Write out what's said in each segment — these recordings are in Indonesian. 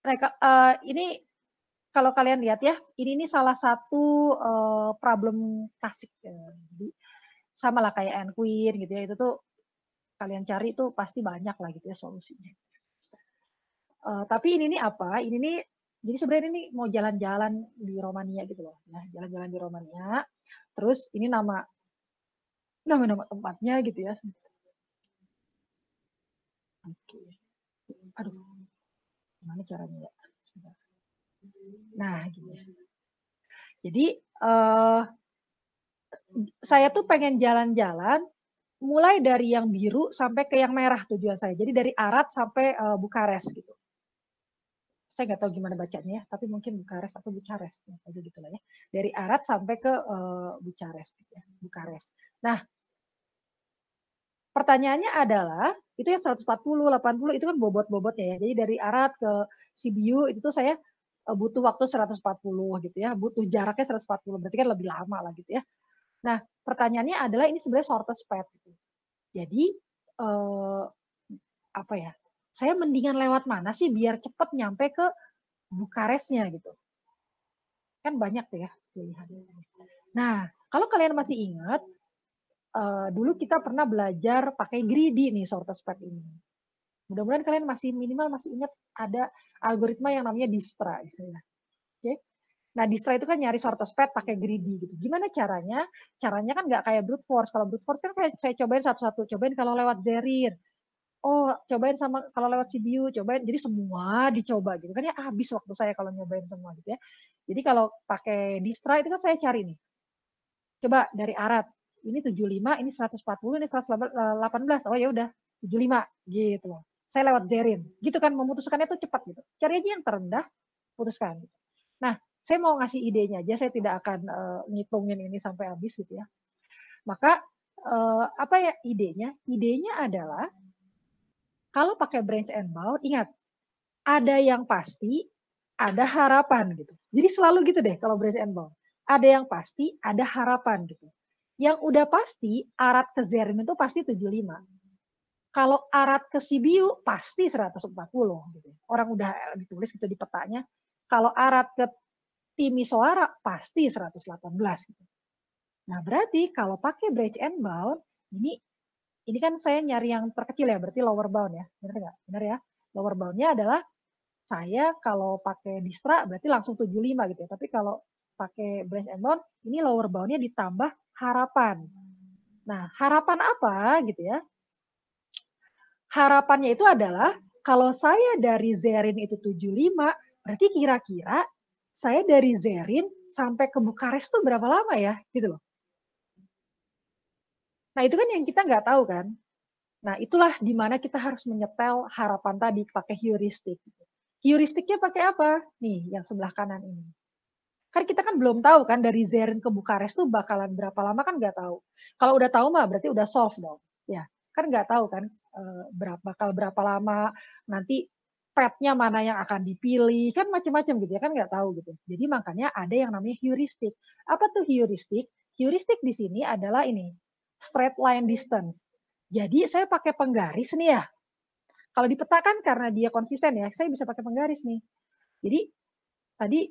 Nah, ini kalau kalian lihat ya, ini nih salah satu, problem klasik, jadi samalah kayak Anne Queen gitu ya, itu tuh kalian cari tuh pasti banyak lah gitu ya solusinya. Tapi ini nih apa, ini nih jadi sebenarnya ini mau jalan-jalan di Romania gitu loh, ya jalan-jalan di Romania, terus ini nama-nama tempatnya gitu ya. Oke. Aduh, gimana caranya ya? Nah, gini. Jadi, saya tuh pengen jalan-jalan mulai dari yang biru sampai ke yang merah tujuan saya. Jadi dari Arad sampai, Bukares gitu. Saya nggak tahu gimana bacanya ya, tapi mungkin Bukares atau Bucares, ya aja gitulah ya. Dari Arad sampai ke, Bucares gitu ya, Bukares. Nah, pertanyaannya adalah, itu ya 140, 80 itu kan bobot-bobotnya ya. Jadi dari Arad ke Sibiu itu tuh saya, butuh waktu 140 gitu ya, butuh jaraknya 140, berarti kan lebih lama lah gitu ya. Nah, pertanyaannya adalah ini sebenarnya shortest path gitu. Jadi, eee, apa ya, saya mendingan lewat mana sih biar cepet nyampe ke Bukaresnya gitu. Kan banyak tuh ya pilihannya. Nah, kalau kalian masih ingat, dulu kita pernah belajar pakai greedy nih shortest path ini. Mudah-mudahan kalian masih minimal masih ingat ada algoritma yang namanya Dijkstra istilahnya, oke. Nah, Dijkstra itu kan nyari shortest path pakai greedy gitu. Gimana caranya? Caranya kan nggak kayak brute force. Kalau brute force kan kayak saya cobain satu-satu, cobain kalau lewat Zerin, oh cobain sama kalau lewat Sibiu, cobain, jadi semua dicoba gitu kan ya, habis waktu saya kalau nyobain semua gitu ya. Jadi kalau pakai Dijkstra itu kan saya cari nih, coba dari Arad, ini 75, ini 140, ini 118, oh ya udah 75 gitu. Saya lewat Zerin, gitu kan memutuskannya tuh cepat gitu. Cari aja yang terendah, putuskan. Nah, saya mau ngasih idenya aja, saya tidak akan ngitungin ini sampai habis gitu ya. Maka apa ya idenya? Idenya adalah kalau pakai branch and bound, ingat ada yang pasti, ada harapan gitu. Jadi selalu gitu deh kalau branch and bound. Ada yang pasti, ada harapan gitu. Yang udah pasti, Arad ke Zerin itu pasti 75. Kalau Arad ke Sibiu pasti 140 gitu. Orang udah ditulis gitu di petanya. Kalau Arad ke Timisoara pasti 118 gitu. Nah, berarti kalau pakai branch and bound, ini kan saya nyari yang terkecil ya, berarti lower bound ya. Benar nggak? Benar ya. Lower boundnya adalah saya kalau pakai Dijkstra berarti langsung 75 gitu ya. Tapi kalau pakai branch and bound, ini lower boundnya ditambah harapan. Nah, harapan apa gitu ya? Harapannya itu adalah kalau saya dari Zerin itu 75, berarti kira-kira saya dari Zerin sampai ke Bukares tuh berapa lama ya? Gitu loh. Nah, itu kan yang kita nggak tahu kan. Nah, itulah di mana kita harus menyetel harapan tadi pakai heuristik. Heuristiknya pakai apa? Nih, yang sebelah kanan ini. Kan kita kan belum tahu kan dari Zerin ke Bukares tuh bakalan berapa lama kan nggak tahu. Kalau udah tahu mah berarti udah solve dong. Ya, kan nggak tahu kan bakal berapa lama, nanti petnya mana yang akan dipilih, kan macam-macam gitu ya, kan nggak tahu gitu. Jadi makanya ada yang namanya heuristik. Apa tuh heuristik? Heuristik di sini adalah ini, straight line distance. Jadi saya pakai penggaris nih ya. Kalau dipetakan karena dia konsisten ya, saya bisa pakai penggaris nih. Jadi tadi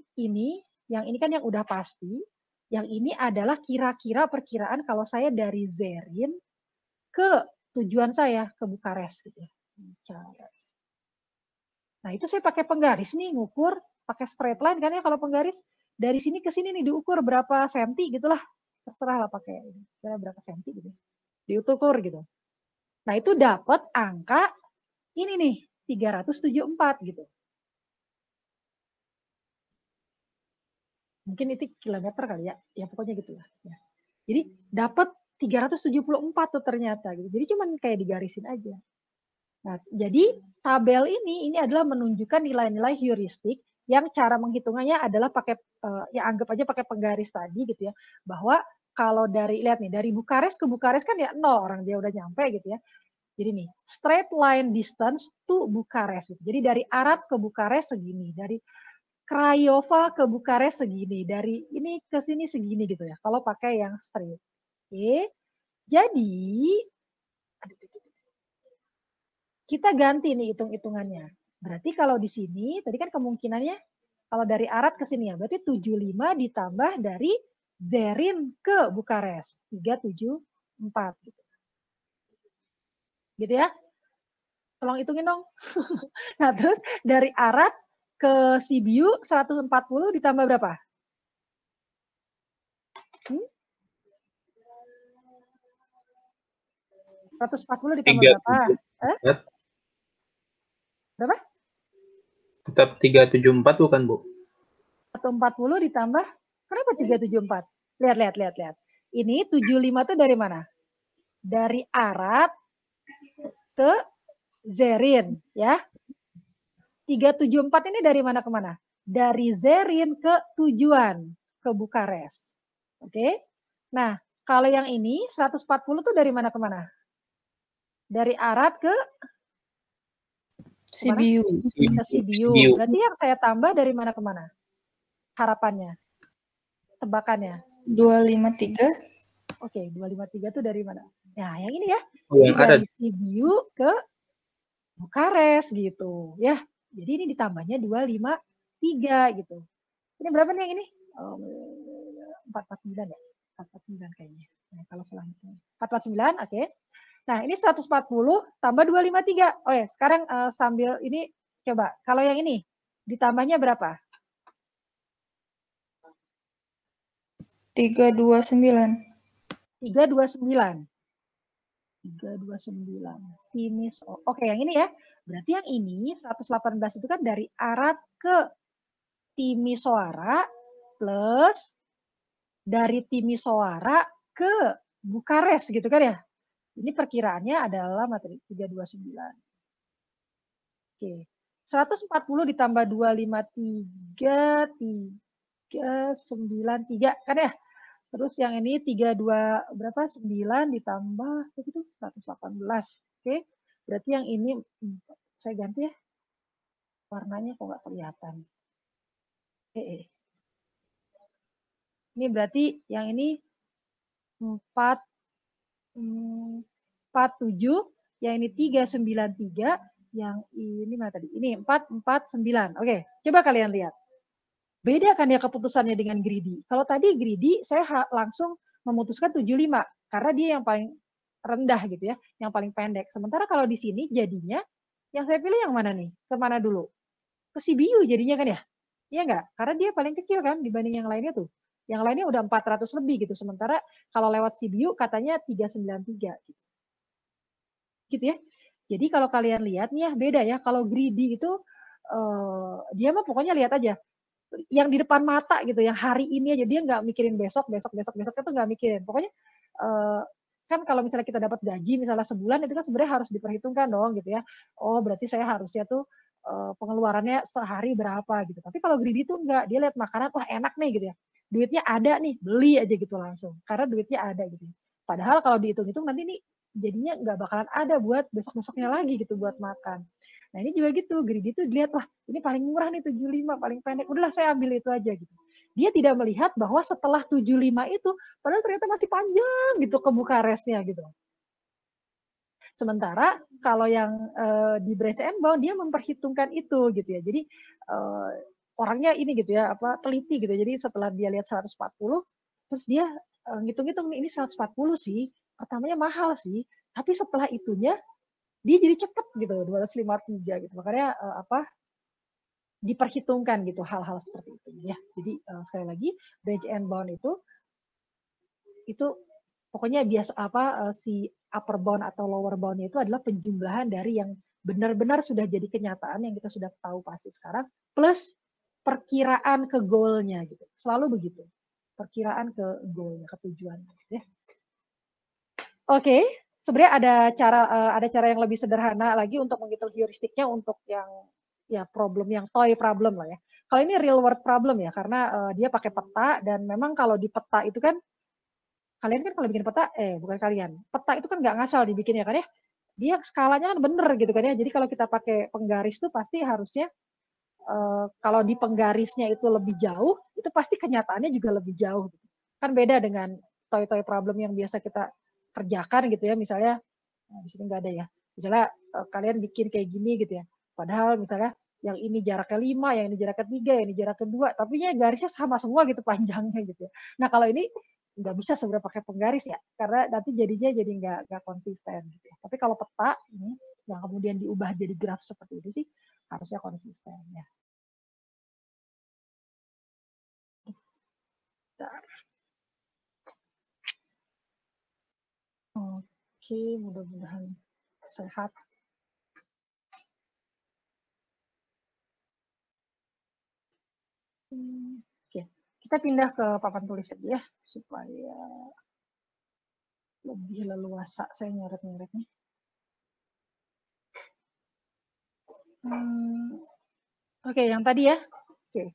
yang ini kan yang udah pasti, yang ini adalah kira-kira perkiraan kalau saya dari Zerin ke tujuan saya, ke Bukares gitu ya. Nah, itu saya pakai penggaris nih, ngukur pakai straight line kan ya kalau penggaris. Dari sini ke sini nih diukur berapa senti gitulah. Terserah lah pakai berapa senti gitu. Diukur gitu. Nah, itu dapat angka ini nih, 374 gitu. Mungkin itu kilometer kali ya. Ya pokoknya gitu lah. Ya. Jadi dapat 374 tuh ternyata gitu. Jadi cuman kayak digarisin aja. Nah, jadi tabel ini adalah menunjukkan nilai-nilai heuristik yang cara menghitungannya adalah pakai ya anggap aja pakai penggaris tadi gitu ya. Bahwa kalau dari lihat nih dari Bukares ke Bukares kan ya 0 orang dia udah nyampe gitu ya. Jadi nih, straight line distance to Bukares. Gitu. Jadi dari Arad ke Bukares segini, dari Craiova ke Bukares segini, dari ini ke sini segini gitu ya. Kalau pakai yang straight. Oke. Jadi kita ganti nih hitung-hitungannya. Berarti kalau di sini, tadi kan kemungkinannya, kalau dari Arad ke sini ya, berarti 75 ditambah dari Zerin ke Bukares. 374. Gitu ya. Tolong hitungin dong. Nah, terus dari Arad ke Sibiu 140 ditambah berapa? 140 ditambah berapa? Berapa? Tetap 374 bukan, Bu? 140 ditambah, kenapa 374? Lihat. Ini 75 itu dari mana? Dari Arad ke Zerin, ya. 374 ini dari mana ke mana? Dari Zerin ke tujuan, ke Bukares. Oke. Nah, kalau yang ini 140 tuh dari mana ke mana? Dari Arad ke Sibiu. Ke Sibiu. Berarti yang saya tambah dari mana ke mana? Harapannya. Tebakannya. 253. Oke, 253 itu dari mana? Nah, yang ini ya. Oh, yang dari Sibiu ke Bukares gitu, ya. Jadi ini ditambahnya 253 gitu. Ini berapa nih yang ini? 449 ya? 449 kayaknya. Nah, kalau selanjutnya. 449, oke. Nah, ini 140 tambah 253. Oh ya, sekarang sambil ini coba. Kalau yang ini ditambahnya berapa? 329. 329. 329. Finish. Oke, yang ini ya. Berarti yang ini 118 itu kan dari Arad ke Timisoara plus dari Timisoara ke Bukares gitu kan ya. Ini perkiraannya adalah materi 329. Oke. 140 ditambah 253, 393 kan ya. Terus yang ini 32 berapa? 9 ditambah itu 118. Oke. Berarti yang ini saya ganti ya. Warnanya kok nggak kelihatan. Ini berarti yang ini 47, yang ini 393, yang ini mana tadi? Ini 449. Oke, coba kalian lihat. Beda kan ya keputusannya dengan greedy. Kalau tadi greedy saya langsung memutuskan 75 karena dia yang paling rendah gitu ya, yang paling pendek. Sementara kalau di sini jadinya yang saya pilih yang mana nih? Kemana dulu? Ke Sibiu jadinya kan ya? Iya enggak? Karena dia paling kecil kan dibanding yang lainnya tuh. Yang lainnya udah 400 lebih gitu. Sementara kalau lewat Sibiu katanya 393 gitu. Gitu ya. Jadi kalau kalian lihat nih ya beda ya. Kalau greedy itu dia mah pokoknya lihat aja yang di depan mata gitu, yang hari ini aja dia nggak mikirin besok itu nggak mikirin. Pokoknya kan kalau misalnya kita dapat gaji misalnya sebulan itu kan sebenarnya harus diperhitungkan dong gitu ya. Oh berarti saya harusnya tuh pengeluarannya sehari berapa gitu. Tapi kalau greedy tuh enggak, dia lihat makanan wah enak nih gitu ya. Duitnya ada nih, beli aja gitu langsung. Karena duitnya ada gitu. Padahal kalau dihitung-hitung nanti nih jadinya nggak bakalan ada buat besok-besoknya lagi gitu buat makan. Nah ini juga gitu, greedy tuh dilihat wah ini paling murah nih 75, paling pendek. Udahlah saya ambil itu aja gitu. Dia tidak melihat bahwa setelah 75 itu, padahal ternyata masih panjang gitu ke Bukaresnya gitu. Sementara kalau yang di Branch and Bound dia memperhitungkan itu gitu ya. Jadi orangnya ini gitu ya, apa teliti gitu. Jadi setelah dia lihat 140, terus dia ngitung-ngitung nih ini 140 sih, pertamanya mahal sih, tapi setelah itunya dia jadi cepet gitu 253 gitu. Makanya diperhitungkan gitu hal-hal seperti itu ya. Jadi sekali lagi Branch and Bound itu pokoknya biasa si upper bound atau lower bound itu adalah penjumlahan dari yang benar-benar sudah jadi kenyataan yang kita sudah tahu pasti sekarang plus perkiraan ke goalnya gitu. Selalu begitu. Perkiraan ke goalnya, ke tujuannya ya. Oke, sebenarnya ada cara yang lebih sederhana lagi untuk menghitung heuristiknya untuk yang ya problem yang toy problem lah ya. Kalau ini real world problem ya karena dia pakai peta dan memang kalau di peta itu kan kalian kan kalau bikin peta bukan kalian. Peta itu kan nggak ngasal dibikinnya kan ya. Dia skalanya kan bener gitu kan ya. Jadi kalau kita pakai penggaris tuh pasti harusnya kalau di penggarisnya itu lebih jauh, itu pasti kenyataannya juga lebih jauh. Gitu. Kan beda dengan toy-toy problem yang biasa kita kerjakan gitu ya. Misalnya di sini nggak ada ya. Misalnya kalian bikin kayak gini gitu ya. Padahal misalnya yang ini jaraknya 5, yang ini jaraknya 3, yang ini jaraknya 2, tapi garisnya sama semua gitu panjangnya gitu ya. Nah kalau ini nggak bisa sebenarnya pakai penggaris ya, karena nanti jadinya jadi nggak konsisten gitu ya. Tapi kalau peta ini yang kemudian diubah jadi graf seperti ini sih harusnya konsisten ya. Oke, mudah-mudahan sehat. Oke, kita pindah ke papan tulis aja ya, supaya lebih leluasa saya nyoret-nyoretnya. Oke, yang tadi ya. Oke.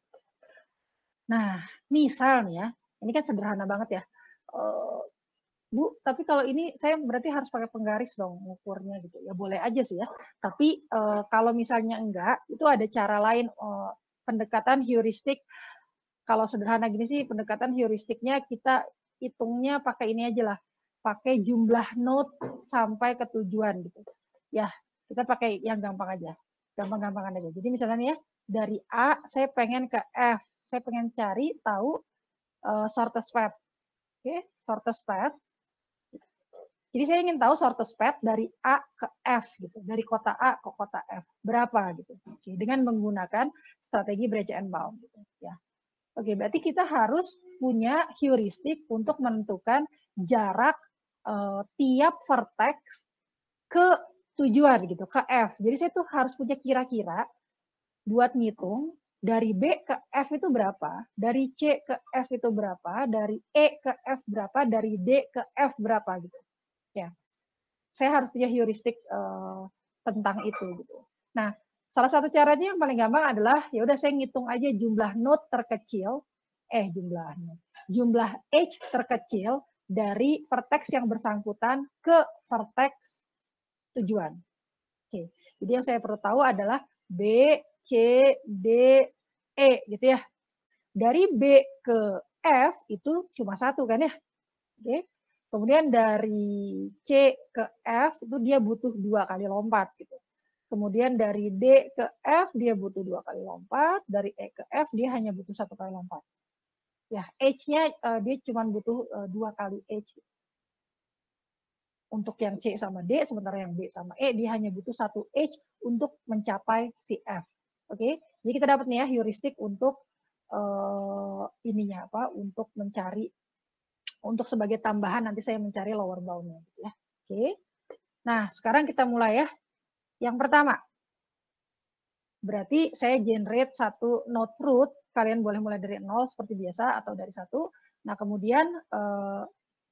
Nah, misal nih ya, ini kan sederhana banget ya. Bu, tapi kalau ini saya berarti harus pakai penggaris dong ngukurnya gitu. Ya boleh aja sih ya. Tapi kalau misalnya enggak, itu ada cara lain pendekatan heuristik. Kalau sederhana gini sih, pendekatan heuristiknya kita hitungnya pakai ini aja lah. Pakai jumlah node sampai ke tujuan gitu. Ya, kita pakai yang gampang aja. Gampang-gampangan aja. Jadi misalnya nih ya, dari A saya pengen ke F. Saya pengen cari tahu shortest path. Oke, shortest path. Jadi saya ingin tahu shortest path dari A ke F gitu, dari kota A ke kota F berapa gitu. Oke, dengan menggunakan strategi branch and bound gitu ya. Oke, berarti kita harus punya heuristik untuk menentukan jarak tiap vertex ke tujuan gitu, ke F. Jadi saya tuh harus punya kira-kira buat ngitung dari B ke F itu berapa, dari C ke F itu berapa, dari E ke F berapa, dari D ke F berapa gitu. Ya, saya harus punya heuristik tentang itu gitu. Nah, salah satu caranya yang paling gampang adalah ya udah saya ngitung aja jumlah node terkecil, jumlah edge terkecil dari vertex yang bersangkutan ke vertex tujuan. Oke, jadi yang saya perlu tahu adalah B, C, D, E gitu ya. Dari B ke F itu cuma satu kan ya. Oke. Kemudian dari C ke F itu dia butuh 2 kali lompat gitu. Kemudian dari D ke F dia butuh 2 kali lompat, dari E ke F dia hanya butuh 1 kali lompat. Ya, H-nya dia cuma butuh 2 kali H. Untuk yang C sama D, sementara yang B sama E dia hanya butuh 1 H untuk mencapai si F. Oke, jadi kita dapat nih ya heuristik untuk ininya apa? Untuk mencari, untuk sebagai tambahan nanti saya mencari lower bound-nya gitu ya. Oke. Nah, sekarang kita mulai ya. Yang pertama, berarti saya generate satu node root. Kalian boleh mulai dari 0 seperti biasa atau dari 1. Nah, kemudian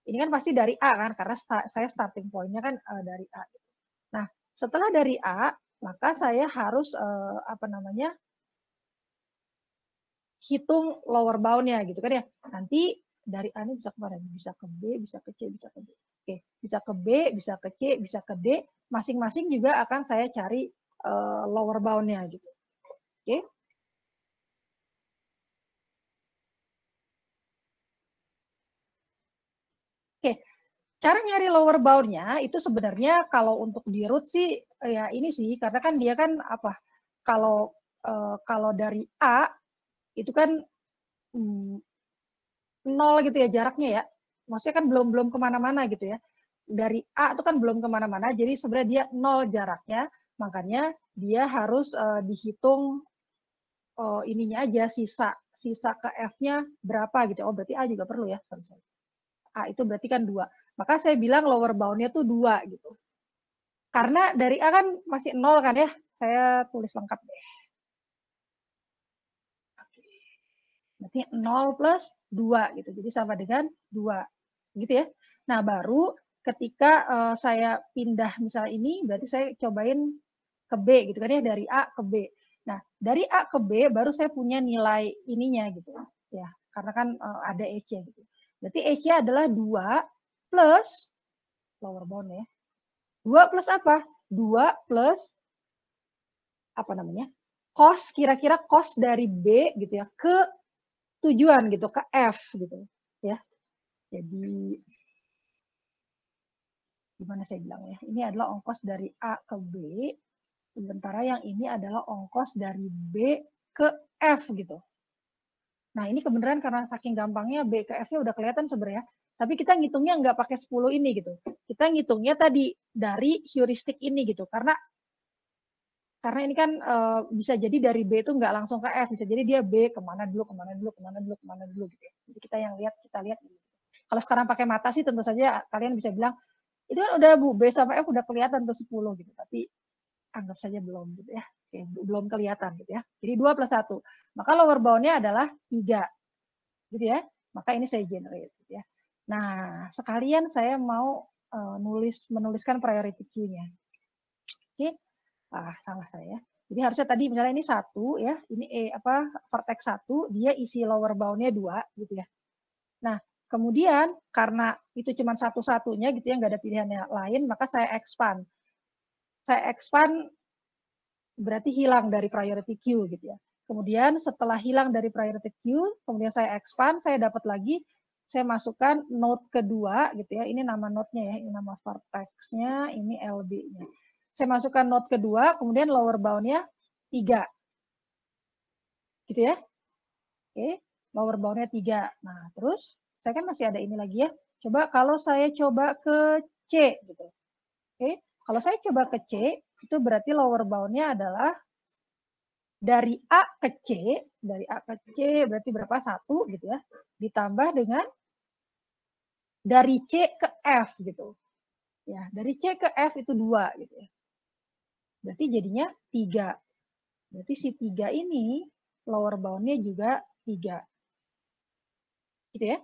ini kan pasti dari A kan, karena saya starting point-nya kan dari A. Nah, setelah dari A, maka saya harus hitung lower bound-nya gitu kan ya. Nanti dari A ini bisa kemana? Bisa ke B, bisa ke C, bisa ke D. Oke, bisa ke B, bisa ke C, bisa ke D. Masing-masing juga akan saya cari lower bound-nya gitu. Oke. Oke, cara nyari lower bound-nya itu sebenarnya kalau untuk di root sih ya ini sih, karena kan dia kan apa? Kalau dari A itu kan 0 gitu ya jaraknya ya. Maksudnya kan belum kemana-mana gitu ya. Dari A itu kan belum kemana-mana, jadi sebenarnya dia 0 jaraknya, makanya dia harus dihitung ininya aja sisa ke F-nya berapa gitu. Oh berarti A juga perlu ya. A itu berarti kan 2. Maka saya bilang lower bound-nya tuh 2 gitu. Karena dari A kan masih 0 kan ya. Saya tulis lengkap deh. Berarti 0 plus 2 gitu. Jadi sama dengan 2. Gitu ya. Nah, baru ketika saya pindah misalnya ini, berarti saya cobain ke B gitu kan ya, dari A ke B. Nah, dari A ke B baru saya punya nilai ininya gitu. Ya, karena kan ada H-nya gitu. Berarti H-nya adalah 2 plus lower bound ya. 2 plus apa? 2 plus apa namanya? Cos, kira-kira cos dari B gitu ya ke tujuan gitu, ke F gitu ya. Jadi gimana saya bilang ya? Ini adalah ongkos dari A ke B Sementara yang ini adalah ongkos dari B ke F gitu. Nah, ini kebenaran karena saking gampangnya B ke F-nya udah kelihatan sebenarnya. Tapi kita ngitungnya nggak pakai 10 ini gitu. Kita ngitungnya tadi dari heuristik ini gitu. Karena ini kan bisa jadi dari B itu nggak langsung ke F. Bisa jadi dia B kemana dulu, kemana dulu, kemana dulu, kemana dulu gitu ya. Jadi kita lihat. Kalau sekarang pakai mata sih tentu saja kalian bisa bilang, itu kan udah Bu, B sama F udah kelihatan tuh 10 gitu. Tapi anggap saja belum gitu ya. Oke, belum kelihatan gitu ya. Jadi 2 plus 1. Maka lower bound-nya adalah 3. Gitu ya. Maka ini saya generate gitu ya. Nah, sekalian saya mau menuliskan priority queue-nya. Oke. Salah saya. Jadi harusnya tadi misalnya ini 1 ya, ini vertex 1, dia isi lower bound-nya 2 gitu ya. Nah, kemudian karena itu cuma satu-satunya gitu ya, nggak ada pilihan yang lain, maka saya expand. Saya expand berarti hilang dari priority queue gitu ya. Kemudian setelah hilang dari priority queue, kemudian saya expand, saya dapat lagi, saya masukkan node kedua gitu ya. Ini nama node-nya ya, ini nama vertex-nya, ini LB-nya. Saya masukkan node kedua, kemudian lower bound-nya 3. Gitu ya. Oke, lower bound-nya 3. Nah, terus saya kan masih ada ini lagi ya. Coba kalau saya coba ke C gitu. Oke, kalau saya coba ke C, itu berarti lower bound-nya adalah dari A ke C, berarti berapa? 1 gitu ya. Ditambah dengan dari C ke F gitu. Ya, dari C ke F itu 2 gitu ya. Berarti jadinya 3. Berarti si 3 ini lower bound-nya juga 3. Gitu ya.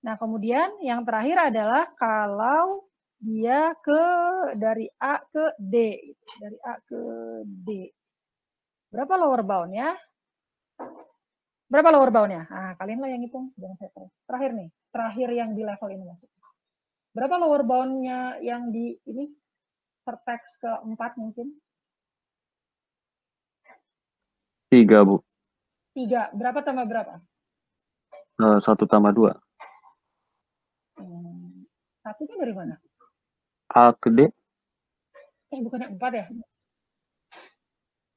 Nah, kemudian yang terakhir adalah kalau dia dari A ke D. Gitu. Dari A ke D. Berapa lower bound-nya? Berapa lower bound-nya? Nah, kalian lah yang hitung. Jangan saya tahu. Terakhir nih. Terakhir yang di level ini maksudnya. Berapa lower bound-nya yang di ini? Vertex keempat mungkin? 3, Bu. 3. Berapa tambah berapa? 1 tambah 2. Satunya dari mana? A ke D. Bukannya 4 ya?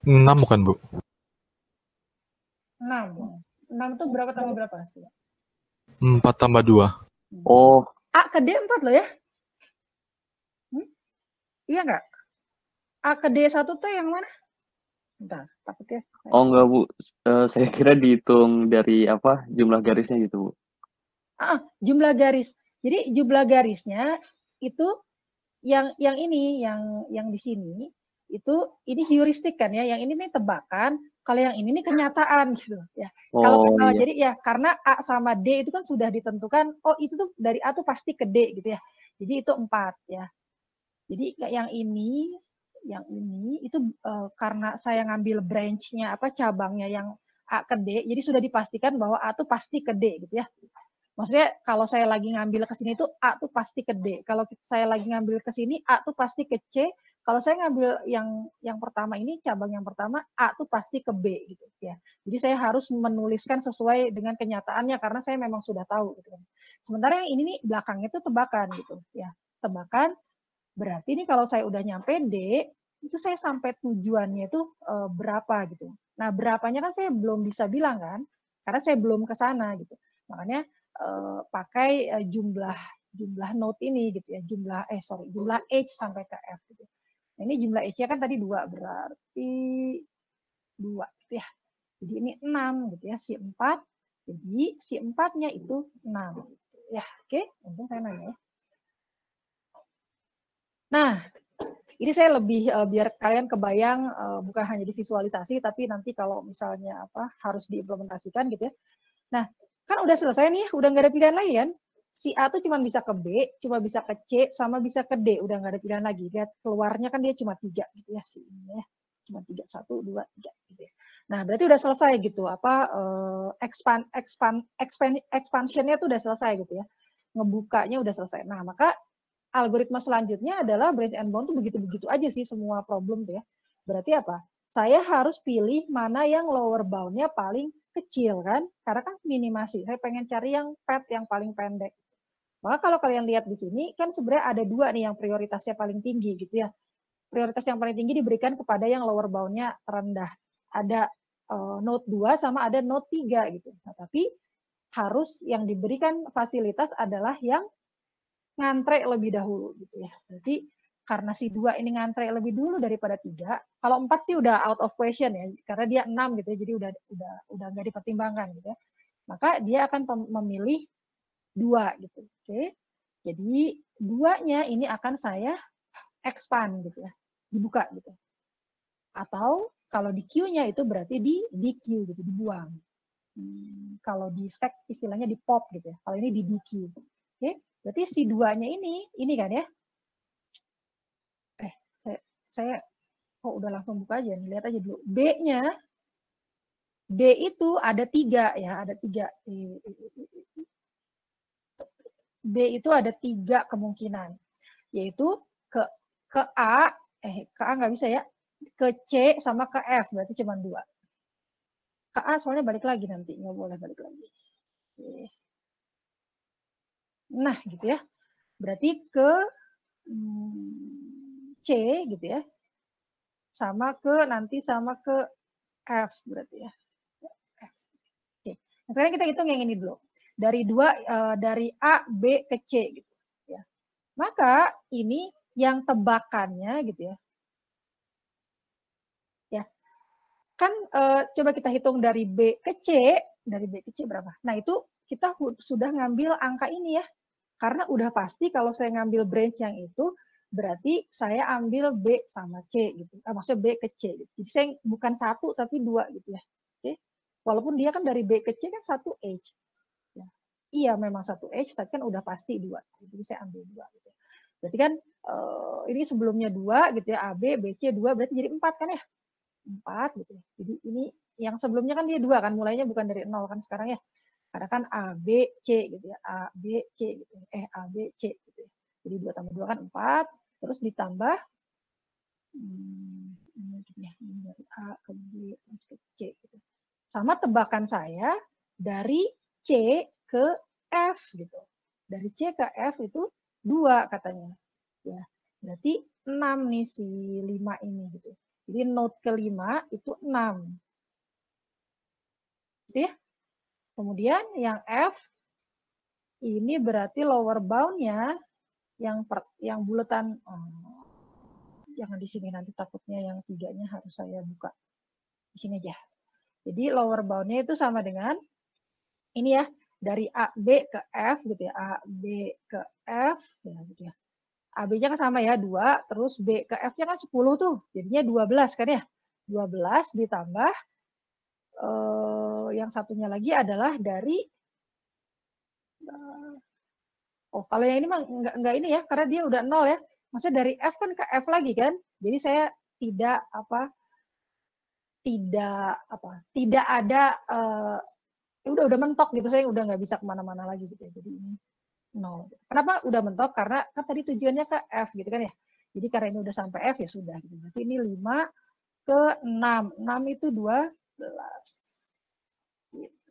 6 bukan, Bu? 6. 6 itu berapa tambah berapa? 4 tambah 2. Oh. A ke D 4 loh ya? Iya nggak? A ke D1 tuh yang mana? Bentar, takutnya. Oh enggak, Bu. Saya kira dihitung dari jumlah garisnya gitu, Bu. Jumlah garis. Jadi jumlah garisnya itu yang ini, yang di sini itu ini heuristik kan ya. Yang ini nih tebakan, kalau yang ini nih kenyataan gitu ya. Kalau iya. jadi ya karena A sama D itu kan sudah ditentukan, oh itu tuh dari A tuh pasti ke D gitu ya. Jadi itu 4 ya. Jadi yang ini itu karena saya ngambil branch-nya cabangnya yang A ke D, jadi sudah dipastikan bahwa A tuh pasti ke D gitu ya. Maksudnya kalau saya lagi ngambil ke sini tuh A tuh pasti ke D. Kalau saya lagi ngambil ke sini A tuh pasti ke C. Kalau saya ngambil yang pertama ini, cabang yang pertama A tuh pasti ke B gitu ya. Jadi saya harus menuliskan sesuai dengan kenyataannya karena saya memang sudah tahu gitu kan. Sementara yang ini nih belakangnya tuh tebakan gitu ya. Tebakan berarti nih kalau saya udah nyampe D, itu saya sampai tujuannya itu berapa gitu. Nah, berapanya kan saya belum bisa bilang kan, karena saya belum ke sana gitu. Makanya pakai jumlah node ini gitu ya, jumlah H sampai ke F gitu. Nah, ini jumlah H-nya kan tadi 2, berarti 2 gitu ya. Jadi ini 6 gitu ya, si 4. Jadi si 4-nya itu 6 gitu. Ya, oke, untung saya nanya ya. Nah, ini saya lebih biar kalian kebayang bukan hanya divisualisasi tapi nanti kalau misalnya harus diimplementasikan gitu ya. Nah, kan udah selesai nih, udah nggak ada pilihan lagi kan? Si A tuh cuma bisa ke B, cuma bisa ke C, sama bisa ke D, udah nggak ada pilihan lagi. Lihat keluarnya kan dia cuma 3 gitu ya si ini ya. Cuma 3, 1, 2, 3 gitu ya. Nah, berarti udah selesai gitu expansion-nya tuh udah selesai gitu ya. Ngebukanya udah selesai. Nah, maka algoritma selanjutnya adalah branch and bound tuh begitu-begitu aja sih semua problem tuh ya. Berarti apa? Saya harus pilih mana yang lower bound-nya paling kecil kan? Karena kan minimasi. Saya pengen cari yang path yang paling pendek. Maka kalau kalian lihat di sini kan sebenarnya ada 2 nih yang prioritasnya paling tinggi gitu ya. prioritas yang paling tinggi diberikan kepada yang lower bound-nya rendah. Ada node 2 sama ada node 3 gitu. Nah, tapi harus yang diberikan fasilitas adalah yang ngantre lebih dahulu gitu ya. Jadi karena si 2 ini ngantre lebih dulu daripada 3, kalau 4 sih udah out of question ya, karena dia 6 gitu ya, jadi udah nggak dipertimbangkan gitu ya. Maka dia akan memilih 2 gitu. Oke. Jadi 2-nya ini akan saya expand gitu ya, dibuka gitu. Atau kalau di Q-nya itu berarti di Q gitu, dibuang. Kalau di stack istilahnya di pop gitu ya. Kalau ini di DQ. Oke, berarti si 2-nya ini kan ya. Saya udah langsung buka aja nih, lihat aja dulu. B-nya, B itu ada 3 ya, ada 3. B itu ada 3 kemungkinan, yaitu ke A, ke A nggak bisa ya, ke C sama ke F, berarti cuma 2. Ke A soalnya balik lagi nanti, nggak boleh balik lagi. Nah, gitu ya. Berarti ke C gitu ya. Sama ke F berarti ya. F. Oke. Nah, sekarang kita hitung yang ini dulu. Dari dari A, B ke C gitu ya. Maka ini yang tebakannya gitu ya. Ya. Kan coba kita hitung dari B ke C, berapa? Nah, itu kita sudah ngambil angka ini ya. Karena udah pasti kalau saya ngambil branch yang itu, berarti saya ambil B sama C gitu. Maksudnya B ke C gitu. Jadi saya bukan 1 tapi 2 gitu ya. Oke. Walaupun dia kan dari B ke C kan 1 H. Ya. Iya memang 1 H, tapi kan udah pasti 2. Jadi saya ambil 2 gitu. Berarti kan ini sebelumnya 2 gitu ya, AB, BC 2 berarti jadi 4 kan ya? 4 gitu ya. Jadi ini yang sebelumnya kan dia 2 kan, mulainya bukan dari 0 kan sekarang ya. Karena kan A, B, C gitu ya. A, B, C gitu. A, B, C gitu ya. Jadi 2 tambah 2 kan 4. Terus ditambah ini dari A ke B terus ke C gitu. Sama tebakan saya dari C ke F gitu. Dari C ke F itu 2 katanya. Ya. Berarti 6 nih si 5 ini gitu. Jadi node ke-5 itu 6. Gitu ya. Kemudian yang F ini berarti lower bound-nya yang buletan. Jangan di sini, nanti takutnya yang 3-nya harus saya buka. Di sini aja. Jadi lower bound-nya itu sama dengan ini ya, dari A, B ke F gitu ya. A, B ke F ya gitu ya. AB-nya kan sama ya, 2, terus B ke F-nya kan 10 tuh. Jadinya 12 kan ya. 12 ditambah yang satunya lagi adalah dari kalau yang ini mah enggak ini ya, karena dia udah 0 ya. Maksudnya dari F kan ke F lagi kan. Jadi saya tidak ada udah mentok gitu, saya udah nggak bisa kemana-mana lagi gitu ya. Jadi ini 0. Kenapa udah mentok? Karena kan tadi tujuannya ke F gitu kan ya. Jadi karena ini udah sampai F ya sudah gitu. Berarti ini 5 ke 6. 6 itu 12. Gitu.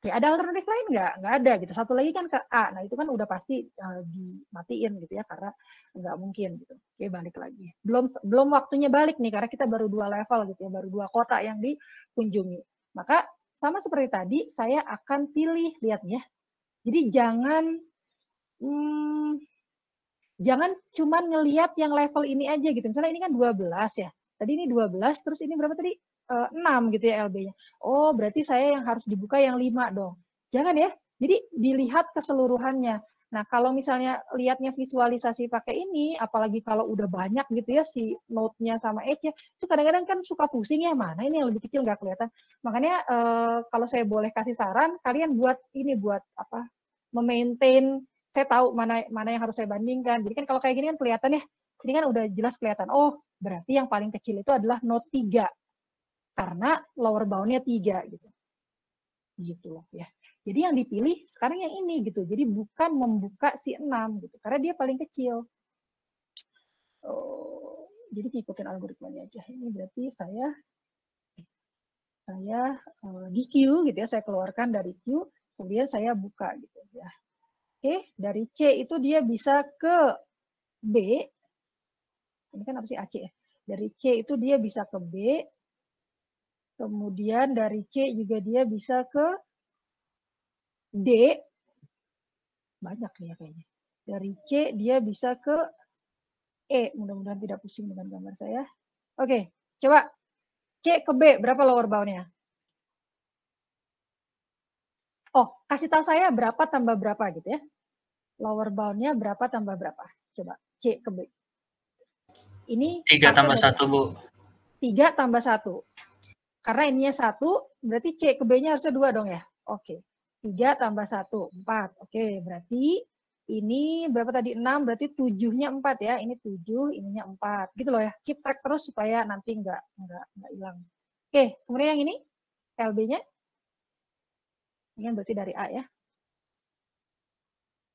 Oke, ada alternatif lain nggak? Nggak ada gitu. Satu lagi kan ke A. Nah itu kan udah pasti dimatiin gitu ya, karena nggak mungkin gitu. Oke, balik lagi. Belum waktunya balik nih, karena kita baru 2 level gitu ya, baru 2 kota yang dikunjungi. Maka sama seperti tadi, saya akan pilih, lihat ya. Jadi jangan cuma ngelihat yang level ini aja gitu. Misalnya ini kan 12 ya. Tadi ini 12, terus ini berapa tadi? 6 gitu ya LB-nya. Oh, berarti saya yang harus dibuka yang 5 dong. Jangan ya. Jadi dilihat keseluruhannya. Nah, kalau misalnya lihatnya visualisasi pakai ini, apalagi kalau udah banyak gitu ya si node-nya sama edge-nya, itu kadang-kadang kan suka pusing ya, mana ini yang lebih kecil nggak kelihatan. Makanya kalau saya boleh kasih saran, kalian buat memaintain, saya tahu mana yang harus saya bandingkan. Jadi kan kalau kayak gini kan kelihatan ya, ini kan udah jelas kelihatan. Oh, berarti yang paling kecil itu adalah node 3. Karena lower bound-nya 3 gitu. Gitu loh ya. Jadi yang dipilih sekarang yang ini gitu. Jadi bukan membuka si 6 gitu. Karena dia paling kecil. Jadi ngikutin algoritmanya aja. Ini berarti saya di Q gitu ya. Saya keluarkan dari Q. Kemudian saya buka gitu ya. Oke, dari C itu dia bisa ke B. Ini kan apa sih AC ya? Dari C itu dia bisa ke B, kemudian dari C juga dia bisa ke D, banyak nih ya kayaknya. Dari C dia bisa ke E, mudah-mudahan tidak pusing dengan gambar saya. Oke, coba C ke B, berapa lower bound-nya? Oh, kasih tahu saya berapa tambah berapa gitu ya. Lower bound-nya berapa tambah berapa? Coba C ke B. Ini 3 tambah 1, Bu. 3 tambah 1. Karena ininya 1, berarti C ke B-nya harusnya 2 dong ya. Oke. 3 tambah 1, 4. Oke, berarti ini berapa tadi? 6, berarti 7-nya 4 ya. Ini 7, ininya 4. Gitu loh ya. Keep track terus supaya nanti nggak hilang. Oke, kemudian yang ini LB-nya. Ini berarti dari A ya.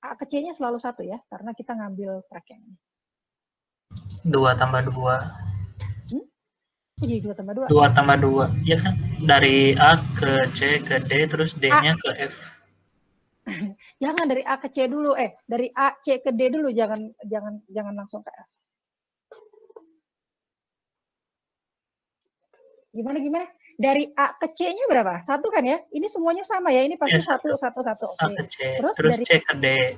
A ke C-nya selalu 1 ya, karena kita ngambil track yang ini. 2 tambah 2. Jadi 2 tambah 2. 2 tambah 2. Iya kan? Dari A ke C ke D, terus D-nya ke F. Jangan dari A ke C dulu. Dari A, C ke D dulu. Jangan langsung ke F. Gimana? Dari A ke C-nya berapa? 1 kan ya? Ini semuanya sama ya? Ini pasti 1. A Oke. ke C. Terus Terus dari C ke D.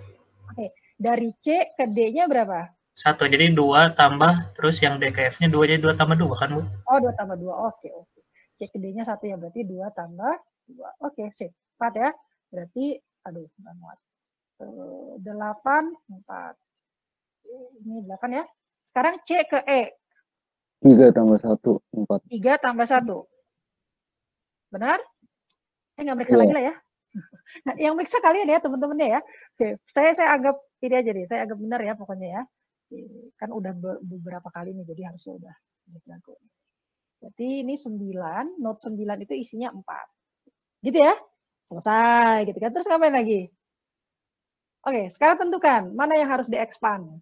Oke. Dari C ke D-nya berapa? 1. Jadi 2 tambah, terus yang D ke F-nya 2, jadi 2 tambah 2 kan, Bu? Oh, 2 tambah 2. Oke. C ke D-nya 1 ya, berarti 2 tambah 2. Oke, sip. 4 ya. Berarti, aduh, nggak muat. 8, 4. Ini 8 ya. Sekarang C ke E. 3 tambah 1, 4. 3 tambah 1. Benar? Saya nggak meriksa lagi lah ya. Nah, yang meriksa kalian ya, teman-temannya ya. Oke, saya anggap ini aja nih. Saya anggap benar ya pokoknya ya. Kan udah beberapa kali nih, jadi harusnya udah jago. Berarti ini 9, note 9 itu isinya 4. Gitu ya? Selesai gitu kan. Terus ngapain lagi? Oke, sekarang tentukan mana yang harus di-expand.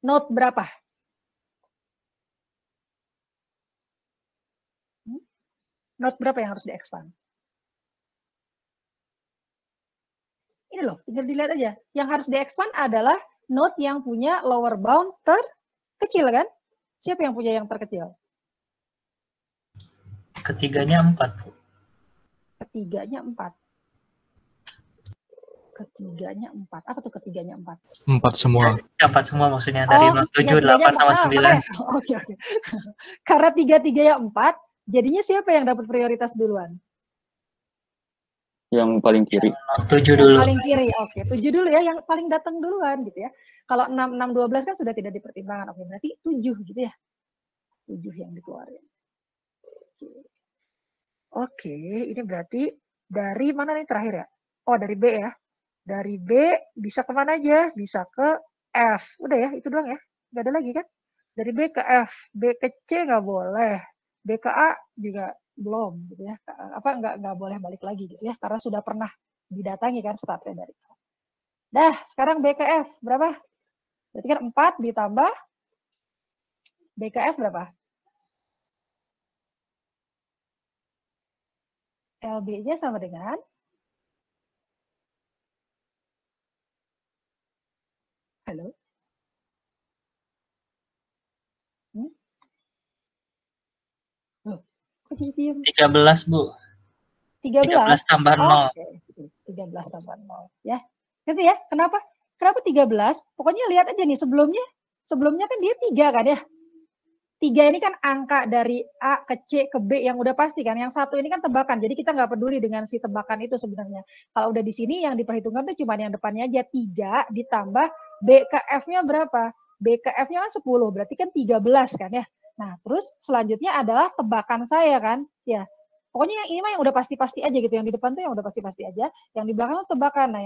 Note berapa? Note berapa yang harus di-expand? Ini loh, tinggal dilihat aja. Yang harus di-expand adalah note yang punya lower bound terkecil kan? Siapa yang punya yang terkecil? Ketiganya 4, Bu. Ketiganya 4. Ketiganya 4. Apa tuh ketiganya 4? 4 semua. 4 semua maksudnya. Dari 7, 8, sama 9. Oke. Karena 3-3-nya 4, jadinya siapa yang dapat prioritas duluan? Yang paling kiri. 7 dulu. Paling kiri, oke. 7 dulu ya, yang paling datang duluan gitu ya. Kalau 6, 12 kan sudah tidak dipertimbangkan. Oke, berarti 7 gitu ya. 7 yang dikeluarin. Oke, ini berarti dari mana nih terakhir ya? Oh, dari B ya. Dari B bisa kemana aja? Bisa ke F. Udah ya, itu doang ya. Nggak ada lagi kan? Dari B ke F. B ke C nggak boleh. B ke A juga belum gitu ya. Nggak boleh balik lagi gitu ya. Karena sudah pernah didatangi kan startnya dari A. Dah, sekarang B ke F berapa? Berarti kan 4 ditambah B ke F berapa? LB-nya sama dengan halo. Loh, kok jadi diem? 13, Bu. 13 tambah 0. Oke, 13 tambah 0 ya. Ngerti ya? Kenapa? Kenapa 13? Pokoknya lihat aja nih sebelumnya kan dia 3 kan ya. 3 ini kan angka dari A ke C ke B yang udah pasti kan. Yang 1 ini kan tebakan. Jadi kita nggak peduli dengan si tebakan itu sebenarnya. Kalau udah di sini yang diperhitungkan tuh cuma yang depannya aja 3 ditambah B ke F-nya berapa? B ke F-nya kan 10, berarti kan 13 kan ya. Nah, terus selanjutnya adalah tebakan saya kan. Ya. Pokoknya yang ini mah yang udah pasti-pasti aja gitu. Yang di depan tuh yang udah pasti-pasti aja. Yang di belakang tuh tebakan. Nah,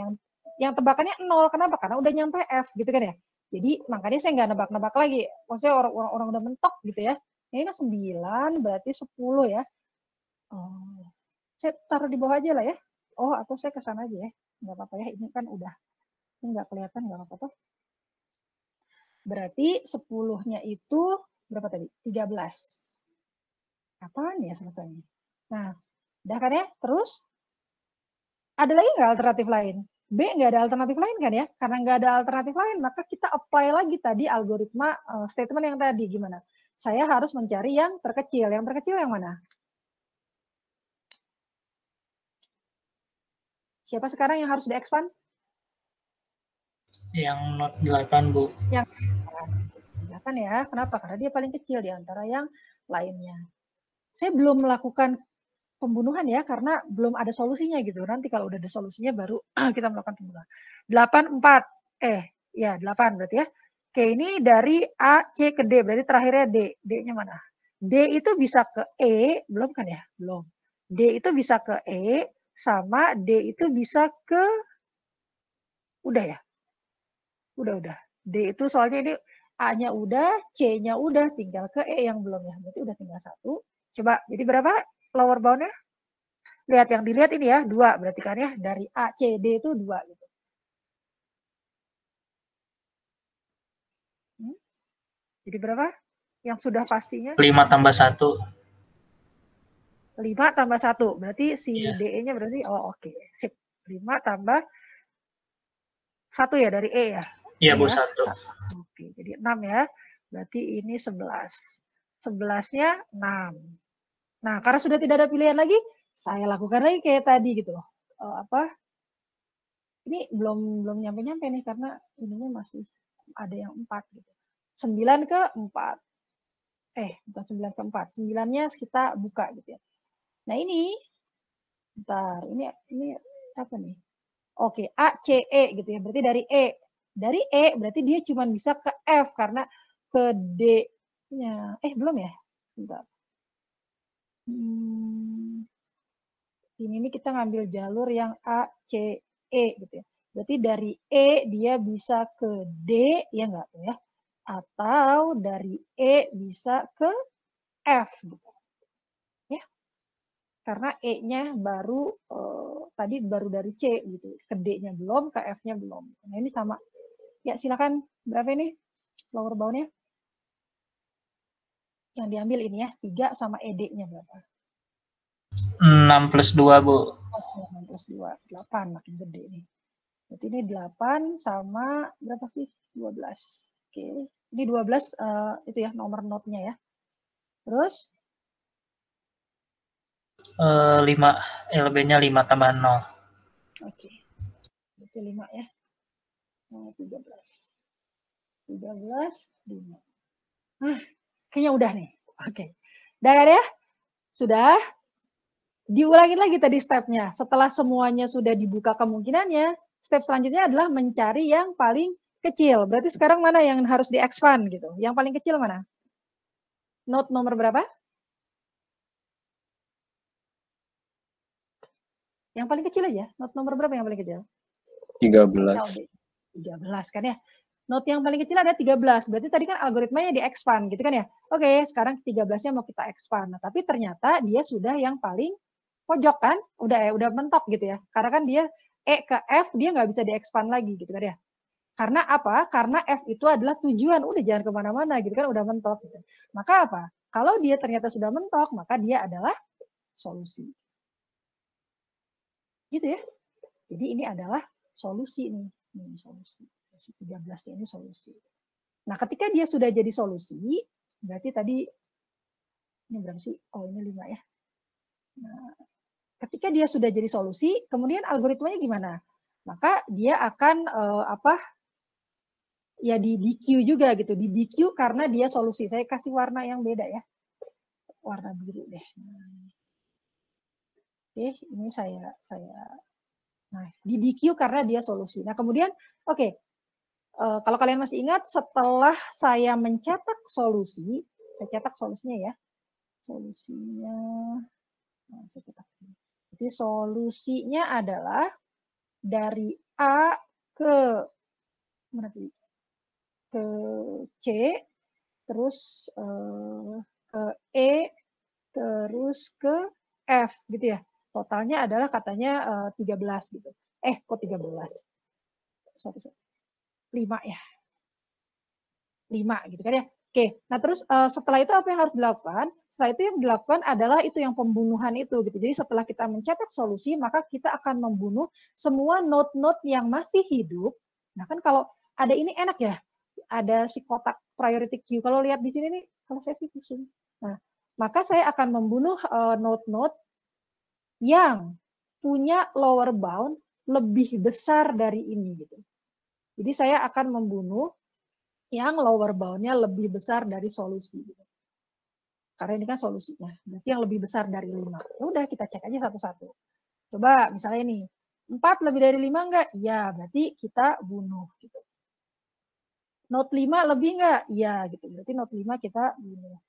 yang tebakannya 0. Kenapa? Karena udah nyampe F gitu kan ya. Jadi makanya saya nggak nebak-nebak lagi. Maksudnya orang udah mentok gitu ya. Ini kan 9 berarti 10 ya. Oh, saya taruh di bawah aja lah ya. Oh, atau saya ke sana aja ya. Nggak apa-apa ya. Ini kan udah. Ini nggak kelihatan, nggak apa-apa. Berarti 10-nya itu berapa tadi? 13. Kapan ya selesainya? Nah, udah kan ya? Terus ada lagi nggak alternatif lain? B nggak ada alternatif lain kan ya? Karena nggak ada alternatif lain, maka kita apply lagi tadi algoritma statement yang tadi. Gimana? Saya harus mencari yang terkecil. Yang terkecil yang mana? Siapa sekarang yang harus di-expand? Yang not 8, Bu. Yang 8 ya. Kenapa? Karena dia paling kecil di antara yang lainnya. Saya belum melakukan pembunuhan ya, karena belum ada solusinya gitu. Nanti kalau udah ada solusinya baru kita melakukan pembunuhan. 8, 4. Ya 8 berarti ya. Oke, ini dari A, C ke D. Berarti terakhirnya D. D-nya mana? D itu bisa ke E. Belum kan ya? Belum. D itu bisa ke E. Sama D itu bisa ke... Udah ya? Udah. D itu soalnya ini A-nya udah, C-nya udah, tinggal ke E yang belum ya. Berarti udah tinggal 1. Coba, jadi berapa lower bound-nya? Lihat, yang dilihat ini ya, 2 berarti kan ya. Dari A, C, D itu 2 gitu. Jadi berapa? Yang sudah pastinya? 5 tambah 1. 5 tambah 1. Berarti si Iya. DE-nya berarti, oh oke. Sip. 5 tambah 1 ya dari E ya? Iya, Bu, Ya. 1. Oke, jadi 6 ya. Berarti ini 11. 11-nya 6. Nah, karena sudah tidak ada pilihan lagi, saya lakukan lagi kayak tadi gitu loh. Ini belum nyampe-nyampe nih karena ininya masih ada yang 4 gitu. 9 ke 4. Bukan 9 ke 4. 9-nya kita buka gitu ya. Nah, ini bentar, ini apa nih? Oke, A, C, E gitu ya. Berarti dari E. Dari E berarti dia cuma bisa ke F karena ke D-nya. Belum ya? Bentar. Ini kita ngambil jalur yang A, C, E gitu ya. Berarti dari E dia bisa ke D, ya enggak ya? Atau dari E bisa ke F gitu. Ya. Karena E-nya baru tadi baru dari C gitu. Ke D-nya belum, ke F-nya belum. Nah, ini sama. Ya, silakan. Berapa ini lower bound-nya? Yang diambil ini ya, 3 sama ED-nya berapa? 6 plus 2, Bu. 6 plus 2, 8, makin gede nih. Berarti ini 8 sama berapa sih? 12. Oke, ini 12 itu ya nomor node-nya ya. Terus? 5, LB-nya 5 tambah 0. Oke, berarti 5 ya. 13. 13, 5. Kayaknya udah nih. Oke. Udah kan ya? Sudah? Diulangin lagi tadi stepnya. Setelah semuanya sudah dibuka kemungkinannya, step selanjutnya adalah mencari yang paling kecil. Berarti sekarang mana yang harus di-expand gitu? Yang paling kecil mana? Node nomor berapa? Yang paling kecil aja. Node nomor berapa yang paling kecil? 13. 13 kan ya. Node yang paling kecil ada 13. Berarti tadi kan algoritmanya di-expand gitu kan ya. Oke, sekarang 13-nya mau kita expand. Nah, tapi ternyata dia sudah yang paling pojok kan, udah mentok gitu ya. Karena kan dia E ke F dia nggak bisa di-expand lagi gitu kan ya. Karena apa? Karena F itu adalah tujuan, udah jangan kemana-mana gitu kan, udah mentok gitu. Maka apa? Kalau dia ternyata sudah mentok, maka dia adalah solusi. Gitu ya. Jadi ini adalah solusi nih. Ini solusi. 13 ini solusi. Nah, ketika dia sudah jadi solusi, berarti tadi ini berapa sih? Oh, ini 5 ya. Nah, ketika dia sudah jadi solusi, kemudian algoritmanya gimana? Maka dia akan ya di DQ juga gitu, di DQ karena dia solusi. Saya kasih warna yang beda ya, warna biru deh. Oke, ini saya nah di DQ karena dia solusi. Nah kemudian kalau kalian masih ingat, setelah saya mencetak solusi, saya cetak solusinya ya, solusinya, nah, saya cetak. Jadi solusinya adalah dari A ke mana tuh? Ke C, terus ke E, terus ke F gitu ya. Totalnya adalah katanya 13 gitu. Kok 13? Sorry. 5 ya. 5 gitu kan ya. Oke, nah terus setelah itu apa yang harus dilakukan? Setelah itu yang dilakukan adalah itu yang pembunuhan itu gitu. Jadi setelah kita mencetak solusi, maka kita akan membunuh semua node-node yang masih hidup. Nah kan kalau ada ini enak ya, ada si kotak priority queue. Kalau lihat di sini nih, kalau saya sih pusing. Nah, maka saya akan membunuh node-node yang punya lower bound lebih besar dari ini gitu. Jadi saya akan membunuh yang lower bound-nya lebih besar dari solusi. Karena ini kan solusinya. Berarti yang lebih besar dari 5. Ya udah kita cek aja satu-satu. Coba misalnya ini. 4 lebih dari 5 enggak? Iya, berarti kita bunuh. Gitu. Node 5 lebih enggak? Iya, gitu. Berarti node 5 kita bunuh.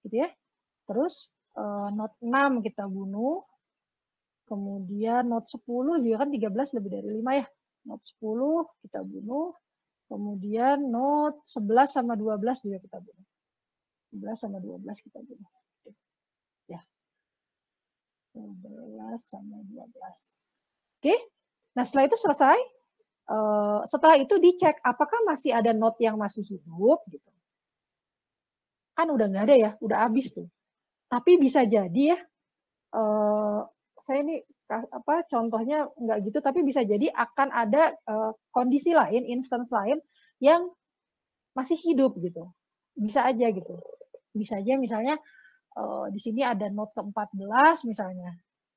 Gitu ya. Terus node 6 kita bunuh. Kemudian node 10 juga kan 13 lebih dari 5 ya. Node 10 kita bunuh. Kemudian node 11 sama 12 juga kita bunuh. 11 sama 12 kita bunuh. Ya. 11 sama 12. Oke. Nah, setelah itu selesai. Setelah itu dicek apakah masih ada node yang masih hidup gitu. Kan udah nggak ada ya, udah habis tuh. Tapi bisa jadi ya, saya ini contohnya nggak gitu, tapi bisa jadi akan ada kondisi lain, instance lain yang masih hidup gitu. Bisa aja gitu. Bisa aja misalnya di sini ada node ke-14 misalnya,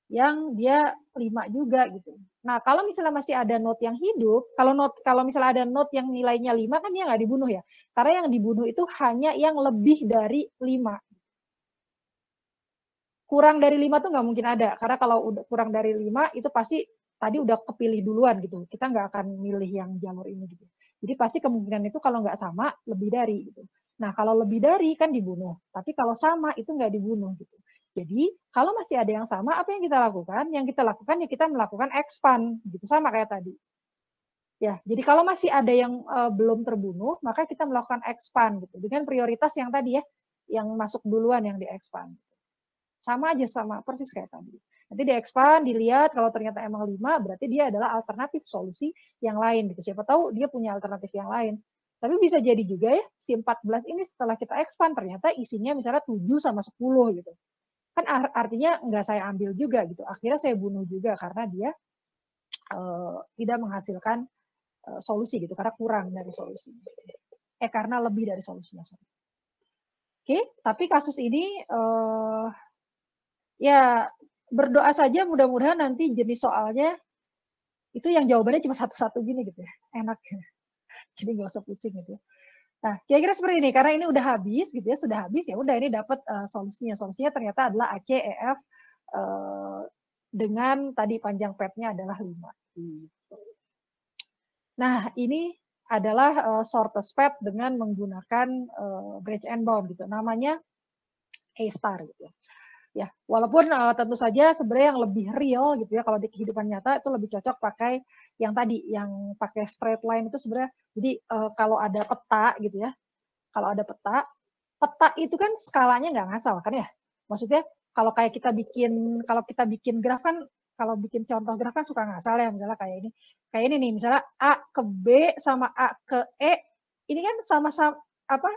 yang dia 5 juga gitu. Nah, kalau misalnya masih ada node yang hidup, kalau misalnya ada node yang nilainya 5 kan dia nggak dibunuh ya. Karena yang dibunuh itu hanya yang lebih dari 5. Kurang dari 5 tuh nggak mungkin ada, karena kalau udah kurang dari 5 itu pasti tadi udah kepilih duluan gitu. Kita nggak akan milih yang jalur ini gitu. Jadi pasti kemungkinan itu kalau nggak sama lebih dari gitu. Nah, kalau lebih dari kan dibunuh, tapi kalau sama itu nggak dibunuh gitu. Jadi kalau masih ada yang sama, apa yang kita lakukan? Yang kita lakukan ya kita melakukan expand gitu, sama kayak tadi. Ya, jadi kalau masih ada yang belum terbunuh, maka kita melakukan expand gitu dengan prioritas yang tadi ya, yang masuk duluan yang di-expand. Sama aja, sama persis kayak tadi. Nanti di-expand, dilihat kalau ternyata emang 5, berarti dia adalah alternatif solusi yang lain gitu. Siapa tahu dia punya alternatif yang lain. Tapi bisa jadi juga ya, si 14 ini setelah kita expand ternyata isinya misalnya 7 sama 10 gitu. Kan artinya nggak saya ambil juga gitu. Akhirnya saya bunuh juga karena dia tidak menghasilkan solusi gitu, karena kurang dari solusi. Karena lebih dari solusinya. Oke, tapi kasus ini ya berdoa saja mudah-mudahan nanti jenis soalnya itu yang jawabannya cuma satu-satu gini gitu ya, enak. Jadi nggak usah pusing gitu ya. Nah, kira-kira seperti ini, karena ini udah habis gitu ya, sudah habis ya udah ini dapat solusinya. Solusinya ternyata adalah ACEF dengan tadi panjang petnya adalah 5. Gitu. Nah, ini adalah shortest path dengan menggunakan branch and bound gitu. Namanya A-star gitu ya. Ya, walaupun tentu saja sebenarnya yang lebih real gitu ya kalau di kehidupan nyata itu lebih cocok pakai yang tadi, yang pakai straight line itu sebenarnya. Jadi kalau ada peta gitu ya, kalau ada peta itu kan skalanya nggak ngasal kan ya. Maksudnya kalau kita bikin graf kan, kalau bikin contoh graf kan suka ngasal ya, misalnya kayak ini nih, misalnya A ke B sama A ke E, ini kan sama-sama apa?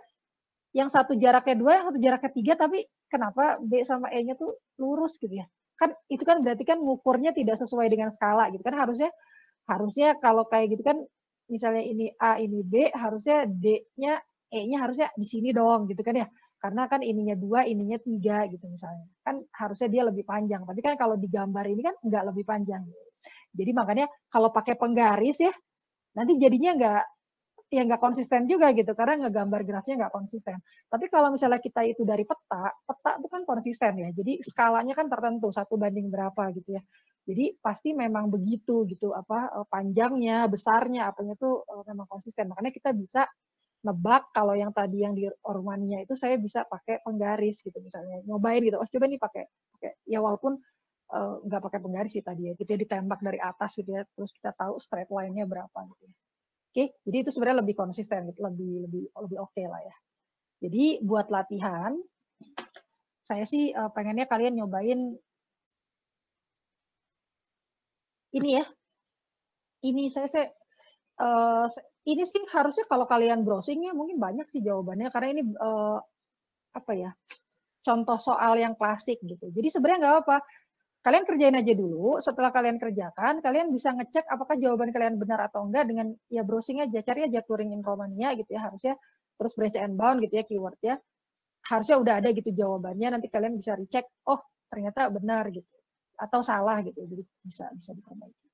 Yang satu jaraknya 2, yang satu jaraknya 3, tapi kenapa B sama E-nya tuh lurus gitu ya? Kan itu kan berarti kan ngukurnya tidak sesuai dengan skala gitu kan, harusnya kalau kayak gitu kan, misalnya ini A ini B, harusnya D-nya E-nya harusnya di sini dong gitu kan ya. Karena kan ininya 2, ininya 3 gitu misalnya. Kan harusnya dia lebih panjang, tapi kan kalau digambar ini kan nggak lebih panjang. Jadi makanya kalau pakai penggaris ya, nanti jadinya nggak konsisten juga gitu, karena ngegambar grafnya nggak konsisten. Tapi kalau misalnya kita itu dari peta itu kan konsisten ya, jadi skalanya kan tertentu 1 banding berapa gitu ya. Jadi pasti memang begitu gitu, panjangnya, besarnya, apanya tuh memang konsisten. Makanya kita bisa nebak kalau yang tadi yang di Ormania itu saya bisa pakai penggaris gitu misalnya, nyobain gitu, coba nih pakai ya walaupun nggak pakai penggaris sih tadi ya, gitu ya, ditembak dari atas gitu ya, terus kita tahu straight line-nya berapa gitu ya. Oke, jadi itu sebenarnya lebih konsisten, lebih oke lah ya. Jadi buat latihan, saya sih pengennya kalian nyobain ini ya. Ini saya ini sih harusnya kalau kalian browsingnya mungkin banyak sih jawabannya, karena ini apa ya, contoh soal yang klasik gitu. Jadi sebenarnya nggak apa-apa, kalian kerjain aja dulu. Setelah kalian kerjakan, kalian bisa ngecek apakah jawaban kalian benar atau enggak dengan ya browsing aja, cari aja Turing in Romania gitu ya, harusnya terus branch and bound gitu ya keywordnya, harusnya udah ada gitu jawabannya. Nanti kalian bisa recheck, oh ternyata benar gitu atau salah gitu, jadi bisa diperbaiki.